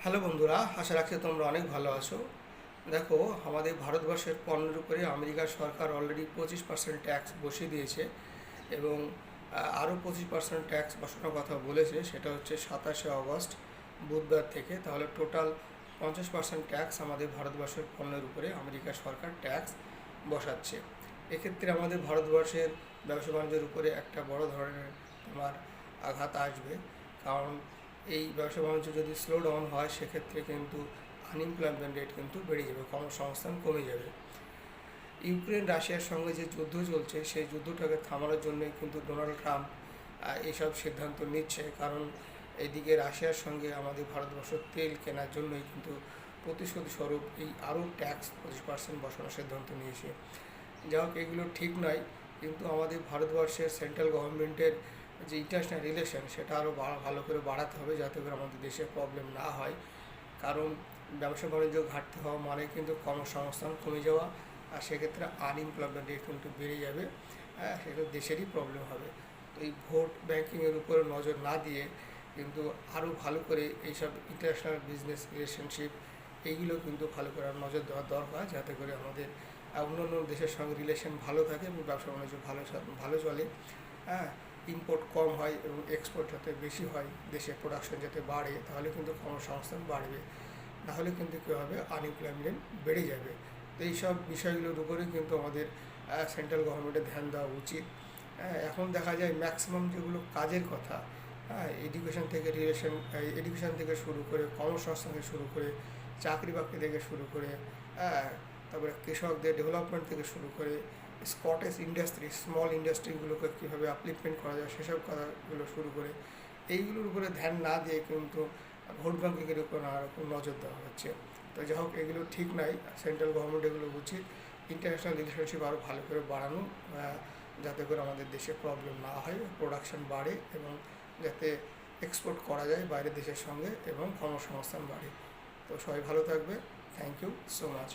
Hello বন্ধুরা, আশা রাখছি তোমরা অনেক ভালো আছো। দেখো, আমাদের ভারতবর্ষের পণ্যের উপরে আমেরিকার সরকার অলরেডি 25% ট্যাক্স বসিয়ে দিয়েছে এবং আরও 25% ট্যাক্স বসানোর কথা বলেছে। সেটা হচ্ছে 27শে আগস্ট বুধবার থেকে। তাহলে টোটাল 50% ট্যাক্স আমাদের ভারতবর্ষের পণ্যের উপরে আমেরিকার সরকার ট্যাক্স বসাচ্ছে। এক্ষেত্রে আমাদের ভারতবর্ষের ব্যবসা বাণিজ্যের উপরে একটা বড় ধরনের তোমার আঘাত আসবে। কারণ এই ব্যবসা বাণিজ্য যদি স্লো ডাউন হয়, সেক্ষেত্রে কিন্তু আনএমপ্লয়মেন্ট রেট কিন্তু বেড়ে যাবে, কর্মসংস্থান কমে যাবে। ইউক্রেন রাশিয়ার সঙ্গে যে যুদ্ধ চলছে, সেই যুদ্ধটাকে থামানোর জন্যই কিন্তু ডোনাল্ড ট্রাম্প এইসব সিদ্ধান্ত নিচ্ছে। কারণ এদিকে রাশিয়ার সঙ্গে আমাদের ভারতবর্ষ তেল কেনার জন্যই কিন্তু প্রতিশোধ স্বরূপ এই আরও ট্যাক্স 25% বসানোর সিদ্ধান্ত নিয়েছে। যাই হোক, এগুলো ঠিক নয়, কিন্তু আমাদের ভারতবর্ষের সেন্ট্রাল গভর্নমেন্টের যে ইন্টারন্যাশনাল রিলেশন, সেটা আরও ভালো করে বাড়াতে হবে, যাতে করে আমাদের দেশে প্রবলেম না হয়। কারণ ব্যবসা বাণিজ্য ঘাটতি হওয়া মানে কিন্তু কর্মসংস্থান কমে যাওয়া, আর সেক্ষেত্রে আনএমপ্লয়মেন্ট রেট কিন্তু বেড়ে যাবে। সেটা দেশেরই প্রবলেম হবে। তো এই ভোট ব্যাঙ্কিংয়ের উপরে নজর না দিয়ে কিন্তু আরও ভালো করে এইসব ইন্টারন্যাশনাল বিজনেস রিলেশনশিপ, এইগুলো কিন্তু ভালো করে নজর দেওয়া দরকার, যাতে করে আমাদের অন্যান্য দেশের সঙ্গে রিলেশন ভালো থাকে এবং ব্যবসা বাণিজ্য ভালো চলে। হ্যাঁ, ইম্পোর্ট কম হয় এবং এক্সপোর্ট যাতে বেশি হয়, দেশের প্রোডাকশন যাতে বাড়ে, তাহলে কিন্তু কর্মসংস্থান বাড়বে। নাহলে কিন্তু কী হবে, আনএমপ্লয়মেন্ট বেড়ে যাবে। তো এইসব বিষয়গুলোর উপরেই কিন্তু আমাদের সেন্ট্রাল গভর্নমেন্টের ধ্যান দেওয়া উচিত। এখন দেখা যায় ম্যাক্সিমাম যেগুলো কাজের কথা, এডুকেশন থেকে শুরু করে, কর্মসংস্থান থেকে শুরু করে, চাকরি বাকরি থেকে শুরু করে, তারপরে কৃষকদের ডেভেলপমেন্ট থেকে শুরু করে, স্কটেজ ইন্ডাস্ট্রি, স্মল ইন্ডাস্ট্রিগুলোকে কীভাবে আপলিফমেন্ট করা যায়, সেসব কথাগুলো শুরু করে এইগুলোর উপরে ধ্যান না দিয়ে কিন্তু ভোট ব্যাঙ্কিংয়ের উপর নানা রকম নজর দেওয়া হচ্ছে। তো যাই হোক, এগুলো ঠিক নয়। সেন্ট্রাল গভর্নমেন্ট এগুলো উচিত ইন্টারন্যাশনাল রিলেশনশিপ আরও ভালো করে বাড়ানো, যাতে করে আমাদের দেশে প্রবলেম না হয়, প্রোডাকশন বাড়ে এবং যাতে এক্সপোর্ট করা যায় বাইরের দেশের সঙ্গে এবং কর্মসংস্থান বাড়ে। তো সবাই ভালো থাকবে। Thank you so much.